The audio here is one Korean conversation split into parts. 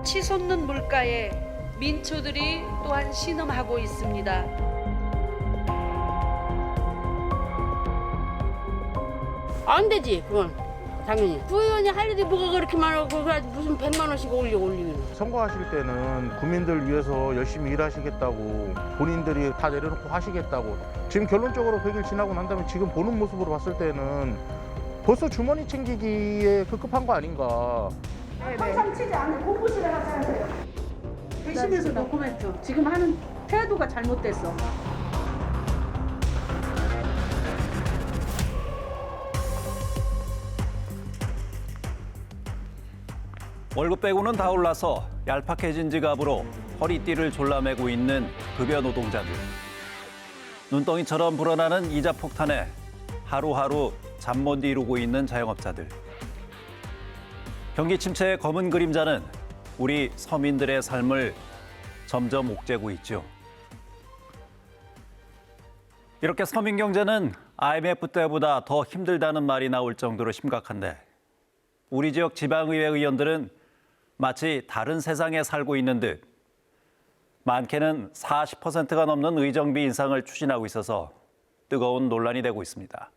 치솟는 물가에 민초들이 또한 신음하고 있습니다. 안 되지, 그건. 당연히. 부의원이 할 일이 뭐가 그렇게 많아. 그래가지고 무슨 100만 원씩 올리기는. 선거하실 때는 국민들 위해서 열심히 일하시겠다고 본인들이 다 내려놓고 하시겠다고 지금 결론적으로 100일 지나고 난 다음에 지금 보는 모습으로 봤을 때는 벌써 주머니 챙기기에 급급한 거 아닌가. 한참 치지 않는 공부실에 가서 하세요. 회심에서 노코멘트. 지금 하는 태도가 잘못됐어. 월급 빼고는 다 올라서 얄팍해진 지갑으로 허리띠를 졸라매고 있는 급여 노동자들. 눈덩이처럼 불어나는 이자 폭탄에 하루하루 잠 못 이루고 있는 자영업자들. 경기 침체의 검은 그림자는 우리 서민들의 삶을 점점 옥죄고 있죠. 이렇게 서민 경제는 IMF 때보다 더 힘들다는 말이 나올 정도로 심각한데 우리 지역 지방의회 의원들은 마치 다른 세상에 살고 있는 듯 많게는 40%가 넘는 의정비 인상을 추진하고 있어서 뜨거운 논란이 되고 있습니다.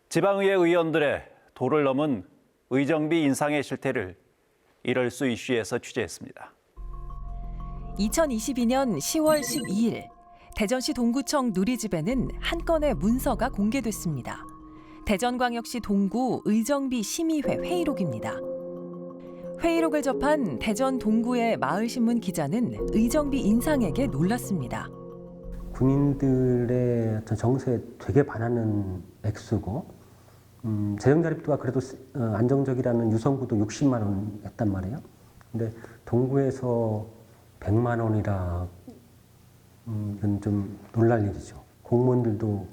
지방의회 의원들의 도를 넘은 의정비 인상의 실태를 이럴 수 이슈에서 취재했습니다. 2022년 10월 12일 대전시 동구청 누리집에는 한 건의 문서가 공개됐습니다. 대전광역시 동구 의정비 심의회 회의록입니다. 회의록을 접한 대전 동구의 마을신문 기자는 의정비 인상액에 놀랐습니다. 군인들의 정서에 되게 반하는 액수고 재정 자립도가 그래도 안정적이라는 유성구도 60만 원 했단 말이에요. 근데 동구에서 100만 원이라 이건 좀 놀랄 일이죠. 공무원들도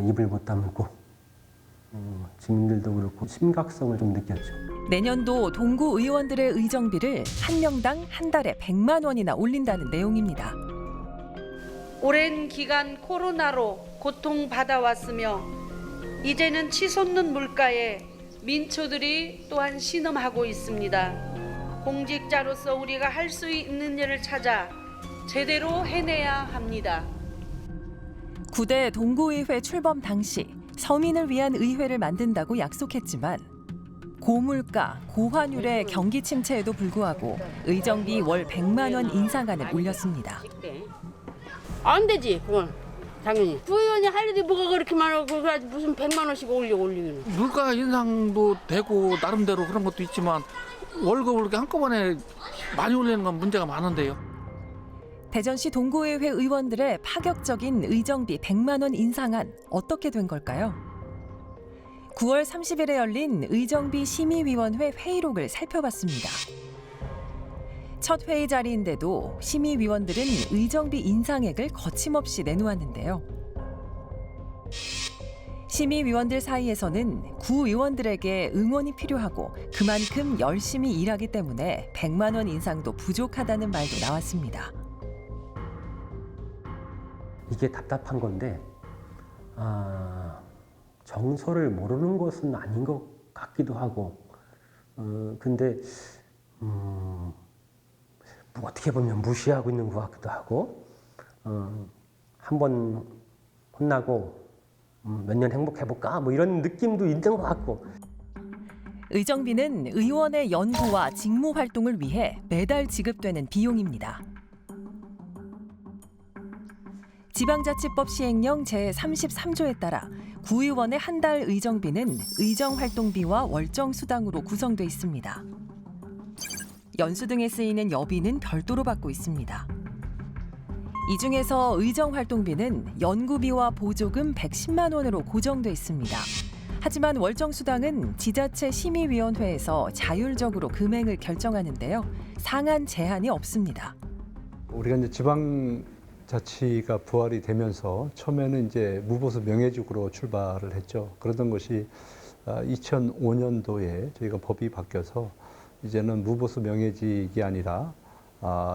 입을 못 다물고 주민들도 그렇고 심각성을 좀 느꼈죠. 내년도 동구 의원들의 의정비를 한 명당 한 달에 100만 원이나 올린다는 내용입니다. 오랜 기간 코로나로 고통받아왔으며 이제는 치솟는 물가에 민초들이 또한 신음하고 있습니다. 공직자로서 우리가 할 수 있는 일을 찾아 제대로 해내야 합니다. 9대 동구의회 출범 당시 서민을 위한 의회를 만든다고 약속했지만 고물가, 고환율의 경기 침체에도 불구하고 의정비 월 100만 원 인상안을 올렸습니다. 안 되지, 그건. 당연히. 부의원이 할 일이 뭐가 그렇게 많아. 그래가지고 무슨 100만 원씩 올리기는. 물가 인상도 되고 나름대로 그런 것도 있지만 월급을 이렇게 한꺼번에 많이 올리는 건 문제가 많은데요. 대전시 동구의회 의원들의 파격적인 의정비 100만 원 인상안 어떻게 된 걸까요? 9월 30일에 열린 의정비 심의위원회 회의록을 살펴봤습니다. 첫 회의 자리인데도 심의위원들은 의정비 인상액을 거침없이 내놓았는데요. 심의위원들 사이에서는 구의원들에게 응원이 필요하고 그만큼 열심히 일하기 때문에 100만 원 인상도 부족하다는 말도 나왔습니다. 이게 답답한 건데 정서를 모르는 것은 아닌 것 같기도 하고 근데 뭐 어떻게 보면 무시하고 있는 것 같기도 하고 한 번 혼나고 몇 년 행복해볼까 뭐 이런 느낌도 있는 것 같고. 의정비는 의원의 연구와 직무 활동을 위해 매달 지급되는 비용입니다. 지방자치법 시행령 제33조에 따라 구의원의 한 달 의정비는 의정활동비와 월정수당으로 구성돼 있습니다. 연수 등에 쓰이는 여비는 별도로 받고 있습니다. 이 중에서 의정활동비는 연구비와 보조금 110만 원으로 고정돼 있습니다. 하지만 월정수당은 지자체 심의위원회에서 자율적으로 금액을 결정하는데요. 상한 제한이 없습니다. 우리가 이제 지방자치가 부활이 되면서 처음에는 이제 무보수 명예직으로 출발을 했죠. 그러던 것이 2005년도에 저희가 법이 바뀌어서 이제는 무보수 명예직이 아니라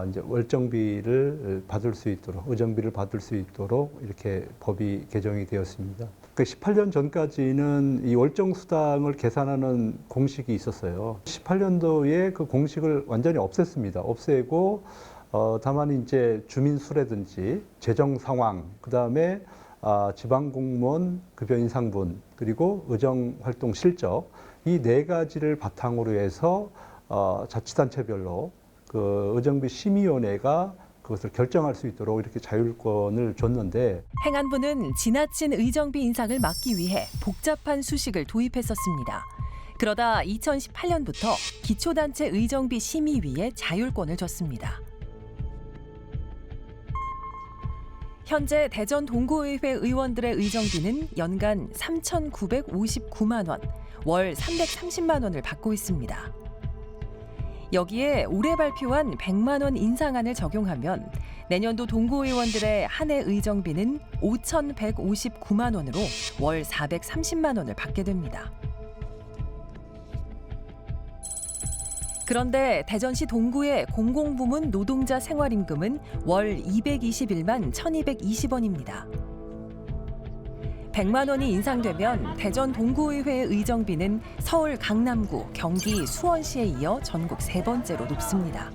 이제 월정비를 받을 수 있도록, 의정비를 받을 수 있도록 이렇게 법이 개정이 되었습니다. 18년 전까지는 이 월정 수당을 계산하는 공식이 있었어요. 18년도에 그 공식을 완전히 없앴습니다. 없애고 다만 이제 주민 수라든지 재정 상황, 그다음에 지방 공무원 급여 인상분, 그리고 의정 활동 실적, 이 네 가지를 바탕으로 해서 자치단체별로 그 의정비 심의위원회가 그것을 결정할 수 있도록 이렇게 자율권을 줬는데, 행안부는 지나친 의정비 인상을 막기 위해 복잡한 수식을 도입했었습니다. 그러다 2018년부터 기초단체 의정비 심의위에 자율권을 줬습니다. 현재 대전 동구의회 의원들의 의정비는 연간 3,959만 원, 월 330만 원을 받고 있습니다. 여기에 올해 발표한 100만 원 인상안을 적용하면 내년도 동구의원들의 한 해 의정비는 5,159만 원으로 월 430만 원을 받게 됩니다. 그런데 대전시 동구의 공공부문 노동자 생활임금은 월 221만 1,220원입니다. 100만 원이 인상되면 대전 동구의회의 의정비는 서울 강남구, 경기 수원시에 이어 전국 세 번째로 높습니다.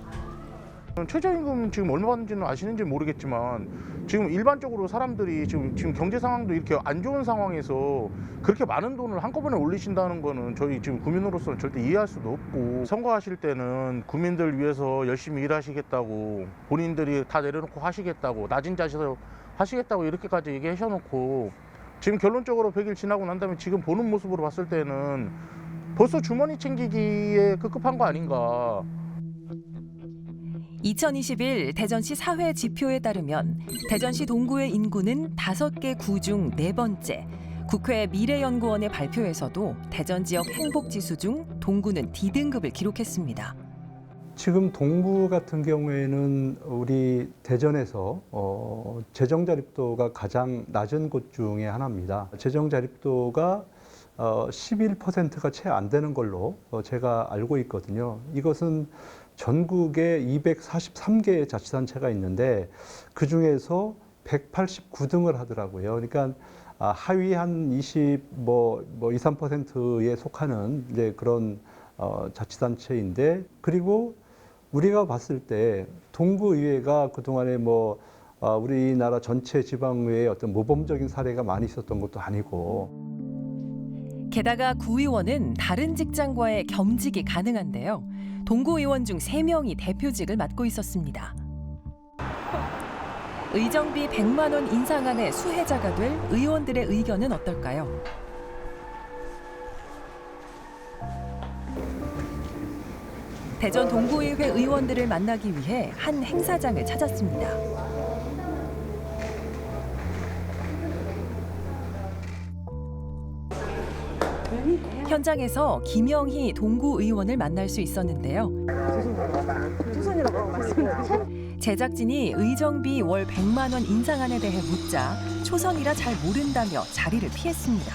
최저임금 지금 얼마 받는지는 아시는지 모르겠지만 지금 일반적으로 사람들이 지금 경제 상황도 이렇게 안 좋은 상황에서 그렇게 많은 돈을 한꺼번에 올리신다는 거는 저희 지금 국민으로서는 절대 이해할 수도 없고, 선거하실 때는 국민들 위해서 열심히 일하시겠다고, 본인들이 다 내려놓고 하시겠다고, 낮은 자세로 하시겠다고 이렇게까지 얘기하셔놓고 지금 결론적으로 100일 지나고 난 다음에 지금 보는 모습으로 봤을 때는 벌써 주머니 챙기기에 급급한 거 아닌가. 2021 대전시 사회 지표에 따르면 대전시 동구의 인구는 5개 구 중 4번째, 국회 미래연구원의 발표에서도 대전 지역 행복지수 중 동구는 D등급을 기록했습니다. 지금 동구 같은 경우에는 우리 대전에서 재정 자립도가 가장 낮은 곳 중에 하나입니다. 재정 자립도가 11%가 채 안 되는 걸로 제가 알고 있거든요. 이것은 전국에 243개의 자치단체가 있는데 그 중에서 189등을 하더라고요. 그러니까 하위 한 23%에 속하는 이제 그런 자치단체인데, 그리고 우리가 봤을 때 동구의회가 그동안에 우리나라 전체 지방의회의 어떤 모범적인 사례가 많이 있었던 것도 아니고, 게다가 구의원은 다른 직장과의 겸직이 가능한데요. 동구의원 중 3명이 대표직을 맡고 있었습니다. 의정비 100만 원 인상안의 수혜자가 될 의원들의 의견은 어떨까요? 대전 동구의회 의원들을 만나기 위해 한 행사장을 찾았습니다. 현장에서 김영희 동구 의원을 만날 수 있었는데요. 제작진이 의정비 월 100만 원 인상안에 대해 묻자 초선이라 잘 모른다며 자리를 피했습니다.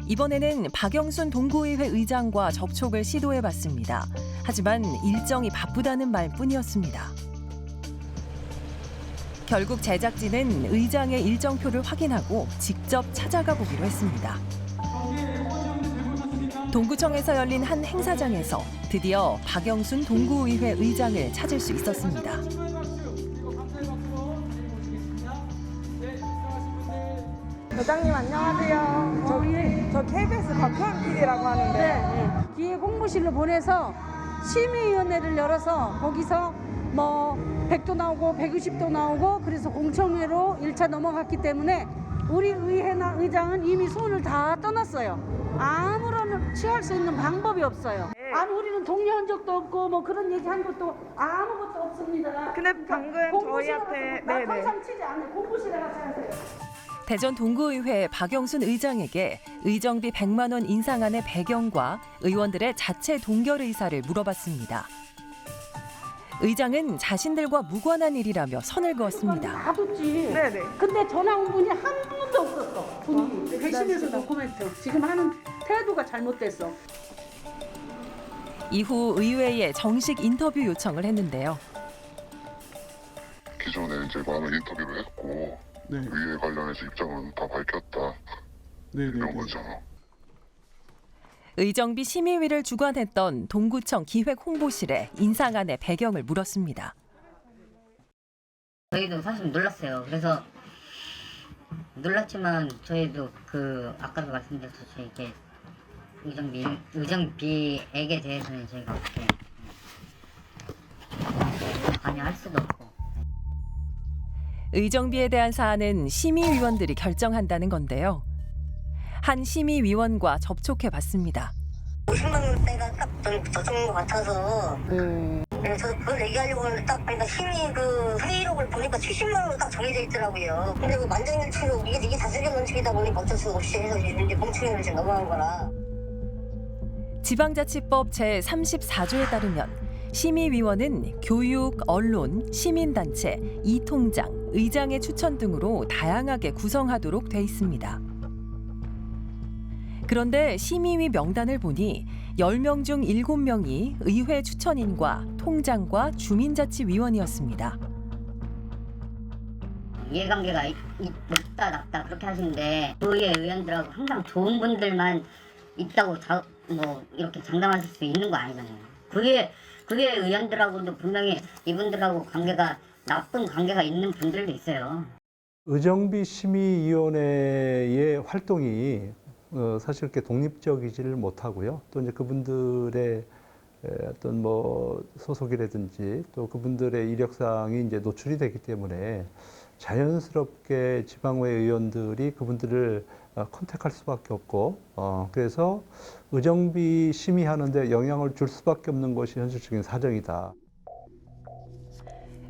이번에는 박영순 동구의회 의장과 접촉을 시도해봤습니다. 하지만 일정이 바쁘다는 말뿐이었습니다. 결국 제작진은 의장의 일정표를 확인하고 직접 찾아가 보기로 했습니다. 동구청에서 열린 한 행사장에서 드디어 박영순 동구의회 의장을 찾을 수 있었습니다. 회장님 안녕하세요. 저 KBS 박효연 PD라고 하는데 뒤에 공무실로 보내서 심의위원회를 열어서 거기서 100도 나오고 150도 나오고 그래서 공청회로 1차 넘어갔기 때문에 우리 의회나 의장은 이미 손을 다 떠났어요. 아무런 취할 수 있는 방법이 없어요. 아니 우리는 동의한 적도 없고 그런 얘기한 것도 아무것도 없습니다. 근데 방금 저희한테 나 더 이상 치지 않아요. 공무실에 가서 하세요. 대전 동구의회 박영순 의장에게 의정비 100만 원 인상안의 배경과 의원들의 자체 동결 의사를 물어봤습니다. 의장은 자신들과 무관한 일이라며 선을 그었습니다. 놔뒀지. 네네. 근데 전화 온 분이 한 분도 없었어. 분이 회심에서 노코멘트. 지금 하는 태도가 잘못됐어. 이후 의회에 정식 인터뷰 요청을 했는데요. 기존에 이제 많은 인터뷰를 했고 의회 관련해서 입장은 다 밝혔다. 이런 거죠. 의정비 심의위를 주관했던 동구청 기획홍보실에 인상안의 배경을 물었습니다. 저희도 사실 놀랐어요. 그래서 놀랐지만 저희도 아까도 말씀드렸듯이 이게 의정비액에 대해서는 저희가 어떻게 관여할 수도 없고. 의정비에 대한 사안은 심의위원들이 결정한다는 건데요. 한 심의위원과 접촉해 봤습니다. 50만 원대가 딱 저쪽인 것 같아서 그래서 그걸 얘기하려고 하는데 딱 그러니까 심의 회의록을 보니까 70만 원으로 딱 정해져 있더라고요. 근데 만장일치로 이게 다스리는 원칙이다 보니까 어쩔 수 없이 해서 이제 공청회로 이제 넘어간 거라. 지방자치법 제34조에 따르면 심의위원은 교육, 언론, 시민단체, 이통장, 의장의 추천 등으로 다양하게 구성하도록 돼 있습니다. 그런데 심의위 명단을 보니 10명 중 7명이 의회 추천인과 통장과 주민자치위원이었습니다. 이해관계가 높다 낮다 그렇게 하시는데 의회 의원들하고 항상 좋은 분들만 있다고 이렇게 장담하실 수 있는 거 아니잖아요. 그게 의원들하고도 분명히 이분들하고 나쁜 관계가 있는 분들도 있어요. 의정비 심의위원회의 활동이 사실 그렇게 독립적이지를 못하고요. 또 이제 그분들의 어떤 소속이라든지 또 그분들의 이력사항이 이제 노출이 되기 때문에 자연스럽게 지방의회 의원들이 그분들을 컨택할 수밖에 없고 그래서 의정비 심의하는데 영향을 줄 수밖에 없는 것이 현실적인 사정이다.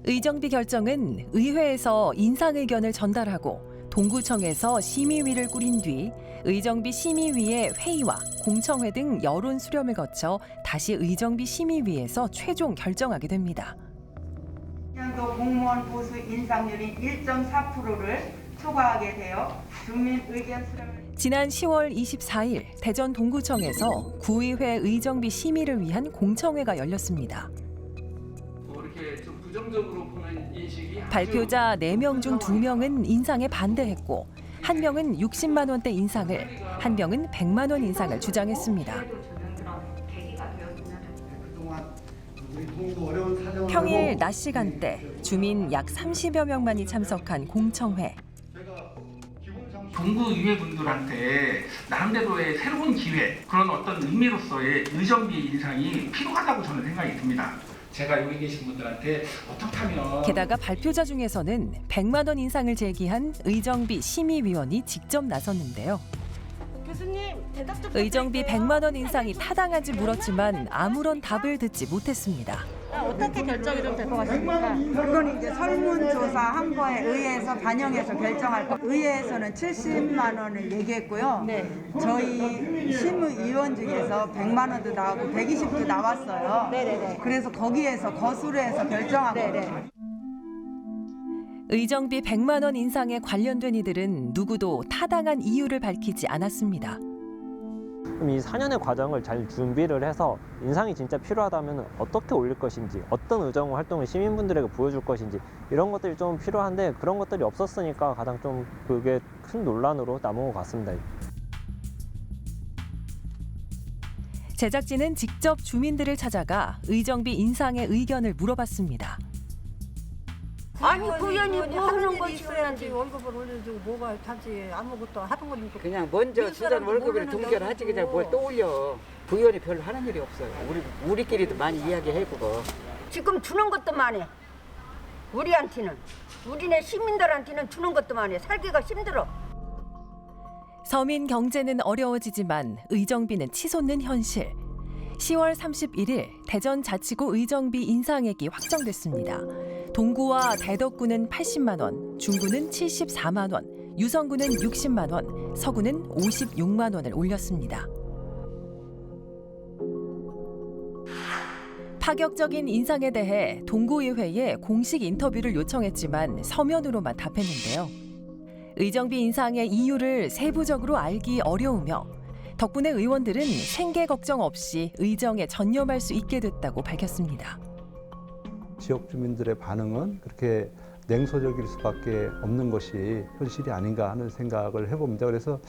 의정비 결정은 의회에서 인상 의견을 전달하고 동구청에서 심의위를 꾸린 뒤 의정비 심의위의 회의와 공청회 등 여론 수렴을 거쳐 다시 의정비 심의위에서 최종 결정하게 됩니다. 년도 공무원 보수 인상률이 1.4%를 초과하게 되어 주민 의견 수렴을 지난 10월 24일 대전 동구청에서 구의회 의정비 심의를 위한 공청회가 열렸습니다. 이렇게 좀 부정적으로 보는 인식이 발표자 4명 중 2명은 인상에 반대했고 1명은 60만 원대 인상을, 1명은 100만 원 인상을 주장했습니다. 평일 낮 시간대 주민 약 30여 명만이 참석한 공청회. 동구 의회분들한테 나름대로의 새로운 기회, 그런 어떤 의미로서의 의정비 인상이 필요하다고 저는 생각이 듭니다. 제가 여기 계신 분들한테 어떻게 하면 게다가 발표자 중에서는 100만 원 인상을 제기한 의정비 심의위원이 직접 나섰는데요. 교수님 대답 좀 의정비 100만 원 인상이 타당한지 물었지만 아무런 답을 듣지 못했습니다. 어떻게 결정이 좀 될 것 같습니까? 그건 이제 설문조사 한 거에 의회에서 반영해서 결정할 거. 의회에서는 70만 원을 얘기했고요. 저희 심의위원 중에서 100만 원도 나오고 120도 나왔어요. 그래서 거기에서 거수를 해서 결정한 거예요. 의정비 100만 원 인상에 관련된 이들은 누구도 타당한 이유를 밝히지 않았습니다. 그럼 이 4년의 과정을 잘 준비를 해서 인상이 진짜 필요하다면 어떻게 올릴 것인지, 어떤 의정 활동을 시민분들에게 보여줄 것인지 이런 것들이 좀 필요한데 그런 것들이 없었으니까 가장 좀 그게 큰 논란으로 남은 것 같습니다. 제작진은 직접 주민들을 찾아가 의정비 인상의 의견을 물어봤습니다. 아니 그 의원이 뭐 하는 거지? 있어야지 월급을 올려주고 뭐가 하지 아무것도 하는 건 그냥 먼저 주던 월급을 동결하지 그냥 뭘 또 올려. 부의원이 별로 하는 일이 없어요. 우리끼리도 많이 이야기해보고. 지금 주는 것도 많이. 우리한테는 우리네 시민들한테는 주는 것도 많이. 살기가 힘들어. 서민 경제는 어려워지지만 의정비는 치솟는 현실. 10월 31일 대전자치구 의정비 인상액이 확정됐습니다. 동구와 대덕구는 80만 원, 중구는 74만 원, 유성구는 60만 원, 서구는 56만 원을 올렸습니다. 파격적인 인상에 대해 동구의회에 공식 인터뷰를 요청했지만 서면으로만 답했는데요. 의정비 인상의 이유를 세부적으로 알기 어려우며 덕분에 의원들은 생계 걱정 없이 의정에 전념할 수 있게 됐다고 밝혔습니다. 지역 주민들의 반응은 그렇게 냉소적일 수밖에 없는 것이 현실이 아닌가 하는 생각을 해봅니다. 그래서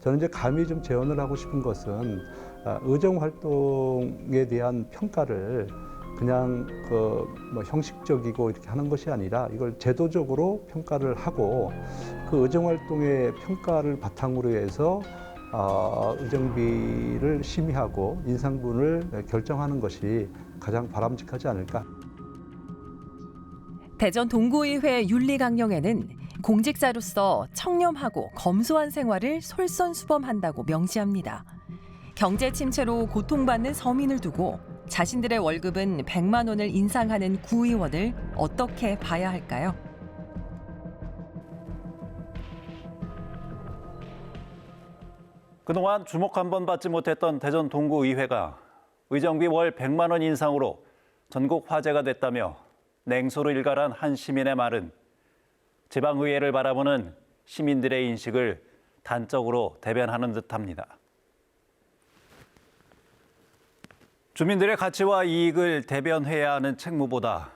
저는 이제 감히 좀 제언을 하고 싶은 것은 의정 활동에 대한 평가를 그냥 뭐 형식적이고 이렇게 하는 것이 아니라 이걸 제도적으로 평가를 하고 그 의정 활동의 평가를 바탕으로 해서 의정비를 심의하고 인상분을 결정하는 것이 가장 바람직하지 않을까. 대전 동구의회 윤리강령에는 공직자로서 청렴하고 검소한 생활을 솔선수범한다고 명시합니다. 경제 침체로 고통받는 서민을 두고 자신들의 월급은 100만 원을 인상하는 구의원을 어떻게 봐야 할까요? 그동안 주목 한 번 받지 못했던 대전 동구의회가 의정비 월 100만 원 인상으로 전국 화제가 됐다며 냉소로 일갈한 한 시민의 말은 지방의회를 바라보는 시민들의 인식을 단적으로 대변하는 듯합니다. 주민들의 가치와 이익을 대변해야 하는 책무보다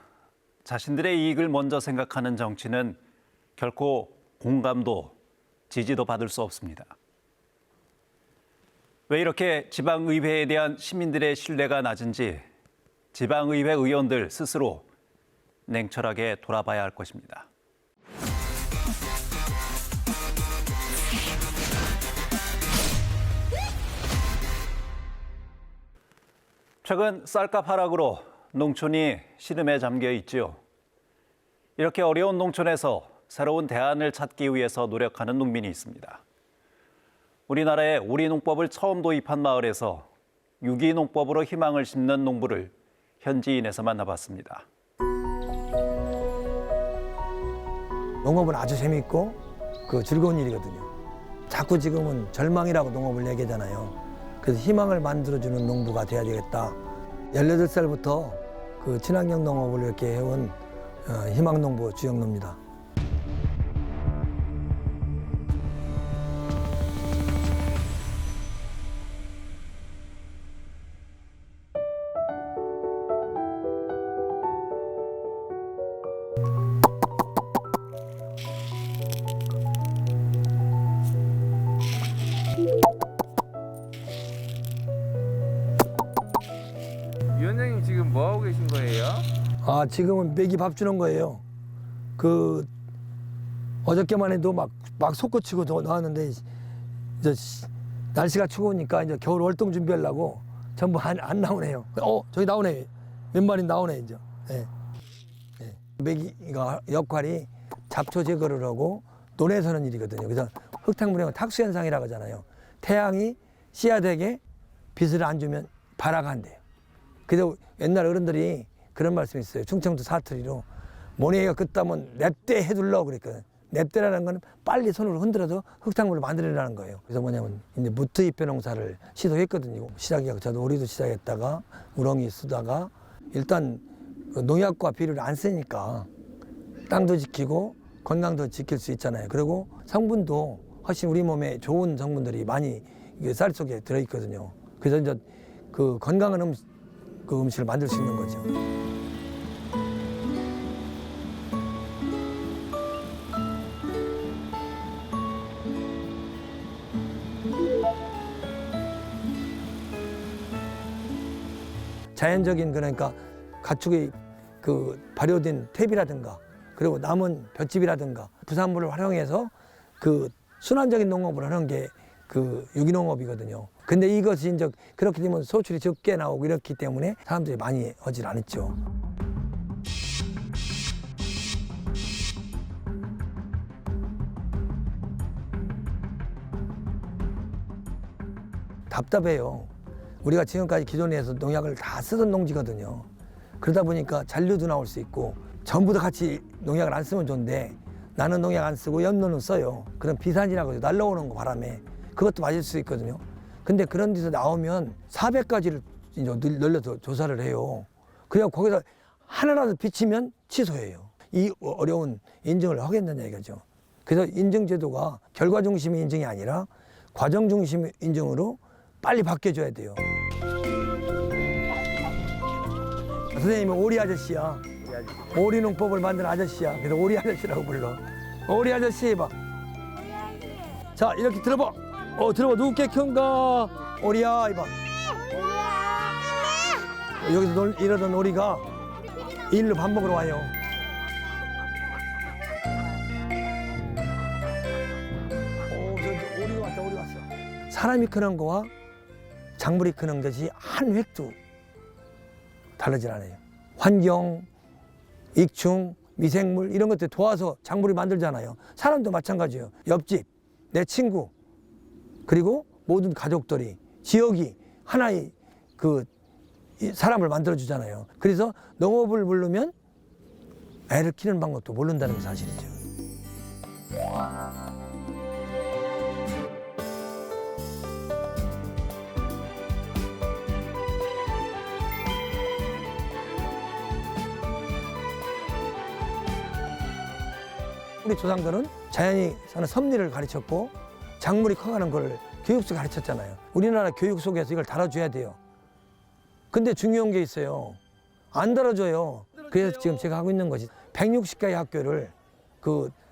자신들의 이익을 먼저 생각하는 정치는 결코 공감도 지지도 받을 수 없습니다. 왜 이렇게 지방의회에 대한 시민들의 신뢰가 낮은지 지방의회 의원들 스스로 냉철하게 돌아봐야 할 것입니다. 최근 쌀값 하락으로 농촌이 시름에 잠겨 있지요. 이렇게 어려운 농촌에서 새로운 대안을 찾기 위해서 노력하는 농민이 있습니다. 우리나라에 오리농법을 처음 도입한 마을에서 유기농법으로 희망을 심는 농부를 현지인에서 만나봤습니다. 농업은 아주 재밌고 즐거운 일이거든요. 자꾸 지금은 절망이라고 농업을 얘기하잖아요. 그래서 희망을 만들어주는 농부가 돼야 되겠다. 18살부터 친환경 농업을 이렇게 해온 희망농부 주영로입니다. 위원장님 지금 뭐 하고 계신 거예요? 지금은 매기 밥 주는 거예요. 어저께만 해도 막 솟구치고 나왔는데 이제 날씨가 추우니까 이제 겨울 활동 준비하려고 전부 안 나오네요. 저기 나오네. 몇 마리 나오네 이제. 네. 네. 매기가 역할이 잡초 제거를 하고 논에 서는 일이거든요. 그래서 흙탕물형 탁수 현상이라고 하잖아요. 태양이 씨앗에게 빛을 안 주면 발화간대요. 그래서 옛날 어른들이 그런 말씀이 있어요. 충청도 사투리로 모내기가 긋다면 냅대 해둘러 그랬거든. 냅대라는 건 빨리 손으로 흔들어서 흙탕물을 만들어내라는 거예요. 그래서 뭐냐면 이제 무트입회 농사를 시도했거든요. 시작이야. 저도 오리도 시작했다가 우렁이 쓰다가 일단 농약과 비료를 안 쓰니까 땅도 지키고 건강도 지킬 수 있잖아요. 그리고 성분도 훨씬 우리 몸에 좋은 성분들이 많이 쌀 속에 들어있거든요. 그래서 이제 건강한 음식을 만들 수 있는 거죠. 자연적인 그러니까 가축의 발효된 탭이라든가 그리고 남은 볏짚이라든가 부산물을 활용해서 순환적인 농업을 하는 게 유기농업이거든요. 근데 이것이 이제 그렇게 되면 소출이 적게 나오고 이렇기 때문에 사람들이 많이 하질 않았죠. 답답해요. 우리가 지금까지 기존에서 농약을 다 쓰던 농지거든요. 그러다 보니까 잔류도 나올 수 있고 전부 다 같이 농약을 안 쓰면 좋은데 나는 농약 안 쓰고 엽로는 써요. 그럼 비산이라고 해서 날라오는 거 바람에 그것도 맞을 수 있거든요. 근데 그런 데서 나오면 400가지를 늘려서 조사를 해요. 그래서 거기서 하나라도 비치면 취소해요. 이 어려운 인증을 하겠다는 얘기죠. 그래서 인증제도가 결과 중심의 인증이 아니라 과정 중심의 인증으로 빨리 바뀌어줘야 돼요. 선생님은 오리 아저씨야. 오리 농법을 만든 아저씨야. 그래서 오리 아저씨라고 불러. 오리 아저씨 해봐. 자, 이렇게 들어봐. 들어봐. 누구께 큰가? 오리야 해봐. 여기서 이러던 오리가 일로 밥 먹으러 와요. 오리가 왔다, 오리 왔어. 사람이 크는 거와 작물이 크는 것이 한 획도 다르질 않아요. 환경, 익충, 미생물 이런 것들 도와서 작물을 만들잖아요. 사람도 마찬가지예요. 옆집, 내 친구, 그리고 모든 가족들이, 지역이 하나의 사람을 만들어주잖아요. 그래서 농업을 모르면 애를 키우는 방법도 모른다는 게 사실이죠. 우리 조상들은 자연이 사는 섭리를 가르쳤고 작물이 커가는 걸 교육 속에 가르쳤잖아요. 우리나라 교육 속에서 이걸 다뤄줘야 돼요. 근데 중요한 게 있어요. 안 다뤄줘요. 그래서 지금 제가 하고 있는 것이 160개의 학교를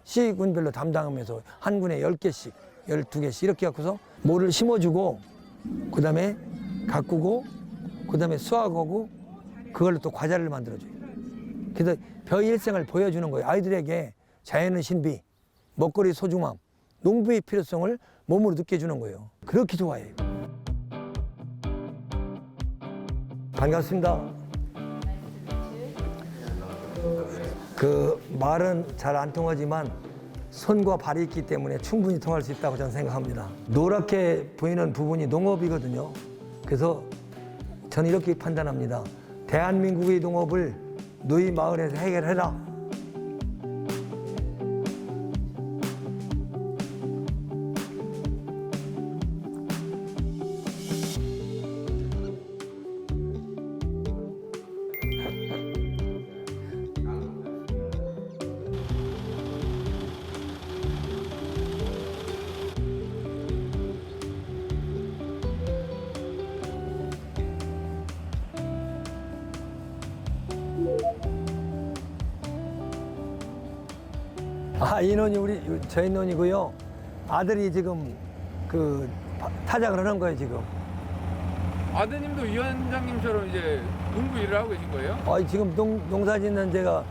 시군별로 담당하면서 한 군에 10개씩, 12개씩 이렇게 갖고서 모를 심어주고 그다음에 가꾸고 그다음에 수확하고 그걸로 또 과자를 만들어줘요. 그래서 벼의 일생을 보여주는 거예요. 아이들에게 자연의 신비, 먹거리의 소중함, 농부의 필요성을 몸으로 느껴주는 거예요. 그렇게 좋아해요. 반갑습니다. 말은 잘 안 통하지만 손과 발이 있기 때문에 충분히 통할 수 있다고 저는 생각합니다. 노랗게 보이는 부분이 농업이거든요. 그래서 저는 이렇게 판단합니다. 대한민국의 농업을 너희 마을에서 해결해라. 인원이 저희 인원이고요. 아들이 지금 타작을 하는 거예요, 지금. 아드님도 위원장님처럼 이제 농부 일을 하고 계신 거예요? 지금 농사 짓는 제가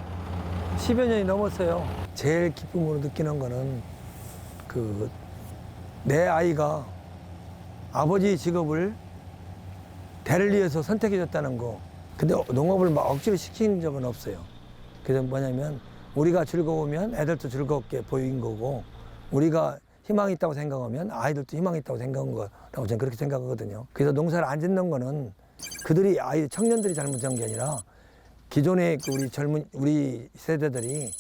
10여 년이 넘었어요. 제일 기쁨으로 느끼는 거는 내 아이가 아버지 직업을 대를 위해서 선택해 줬다는 거. 근데 농업을 막 억지로 시킨 적은 없어요. 그래서 뭐냐면 우리가 즐거우면 애들도 즐겁게 보인 거고 우리가 희망이 있다고 생각하면 아이들도 희망이 있다고 생각한 거라고 저는 그렇게 생각하거든요. 그래서 농사를 안 짓는 거는 청년들이 잘못한 게 아니라 기존의 우리 세대들이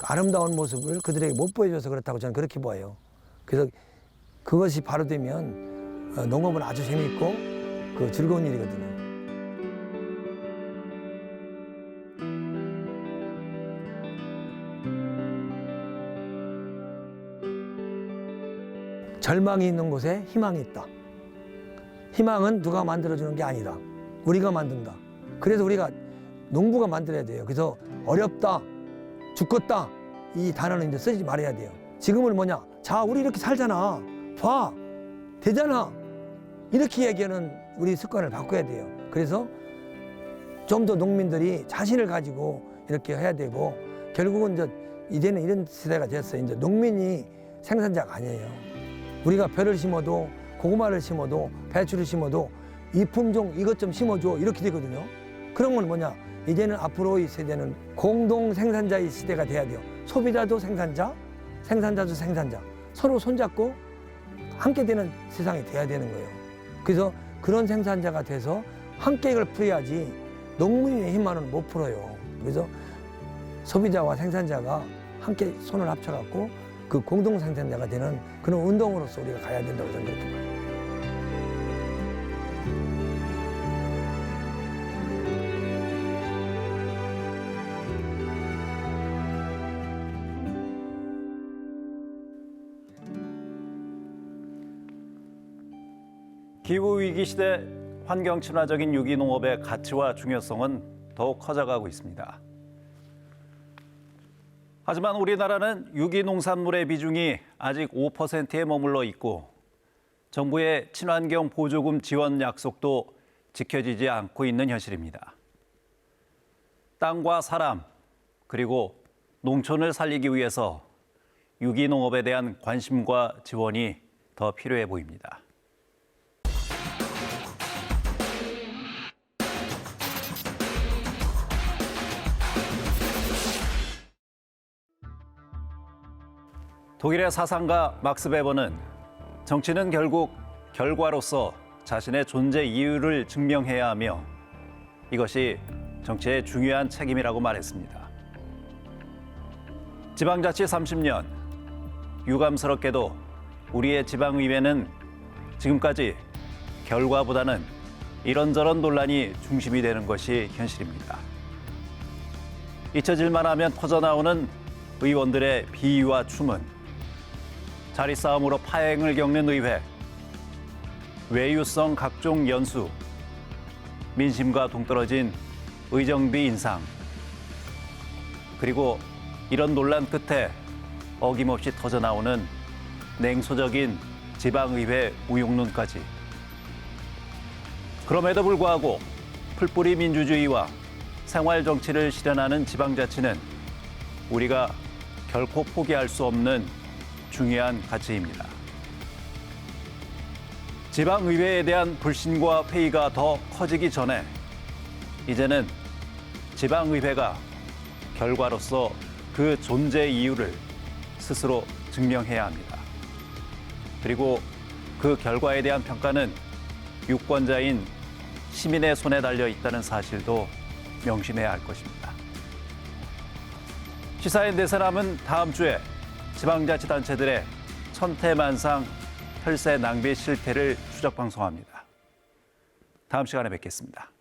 아름다운 모습을 그들에게 못 보여줘서 그렇다고 저는 그렇게 봐요. 그래서 그것이 바로 되면 농업은 아주 재미있고 즐거운 일이거든요. 절망이 있는 곳에 희망이 있다. 희망은 누가 만들어주는 게 아니다. 우리가 만든다. 그래서 우리가 농부가 만들어야 돼요. 그래서 어렵다, 죽겠다 이 단어는 이제 쓰지 말아야 돼요. 지금은 뭐냐? 자, 우리 이렇게 살잖아. 봐, 되잖아. 이렇게 얘기하는 우리 습관을 바꿔야 돼요. 그래서 좀 더 농민들이 자신을 가지고 이렇게 해야 되고 결국은 이제는 이런 시대가 됐어요. 이제 농민이 생산자가 아니에요. 우리가 벼를 심어도 고구마를 심어도 배추를 심어도 이 품종 이것 좀 심어줘 이렇게 되거든요. 그런 건 뭐냐? 이제는 앞으로의 세대는 공동 생산자의 시대가 돼야 돼요. 소비자도 생산자, 생산자도 생산자. 서로 손잡고 함께 되는 세상이 돼야 되는 거예요. 그래서 그런 생산자가 돼서 함께 이걸 풀어야지 농민의 힘만은 못 풀어요. 그래서 소비자와 생산자가 함께 손을 합쳐갖고 공동 생산자가 되는 그런 운동으로서 우리가 가야 된다고 저는 그렇게 봐요. 기후위기 시대 환경 친화적인 유기농업의 가치와 중요성은 더욱 커져가고 있습니다. 하지만 우리나라는 유기농산물의 비중이 아직 5%에 머물러 있고 정부의 친환경 보조금 지원 약속도 지켜지지 않고 있는 현실입니다. 땅과 사람, 그리고 농촌을 살리기 위해서 유기농업에 대한 관심과 지원이 더 필요해 보입니다. 독일의 사상가 막스 베버는 정치는 결국 결과로서 자신의 존재 이유를 증명해야 하며 이것이 정치의 중요한 책임이라고 말했습니다. 지방자치 30년, 유감스럽게도 우리의 지방의회는 지금까지 결과보다는 이런저런 논란이 중심이 되는 것이 현실입니다. 잊혀질만 하면 터져나오는 의원들의 비위와 추문, 자리싸움으로 파행을 겪는 의회, 외유성 각종 연수, 민심과 동떨어진 의정비 인상, 그리고 이런 논란 끝에 어김없이 터져나오는 냉소적인 지방의회 우용론까지. 그럼에도 불구하고 풀뿌리 민주주의와 생활정치를 실현하는 지방자치는 우리가 결코 포기할 수 없는 중요한 가치입니다. 지방의회에 대한 불신과 회의가 더 커지기 전에 이제는 지방의회가 결과로서 그 존재 이유를 스스로 증명해야 합니다. 그리고 그 결과에 대한 평가는 유권자인 시민의 손에 달려 있다는 사실도 명심해야 할 것입니다. 시사인 대세남은 다음 주에 지방자치단체들의 천태만상 혈세 낭비 실태를 추적 방송합니다. 다음 시간에 뵙겠습니다.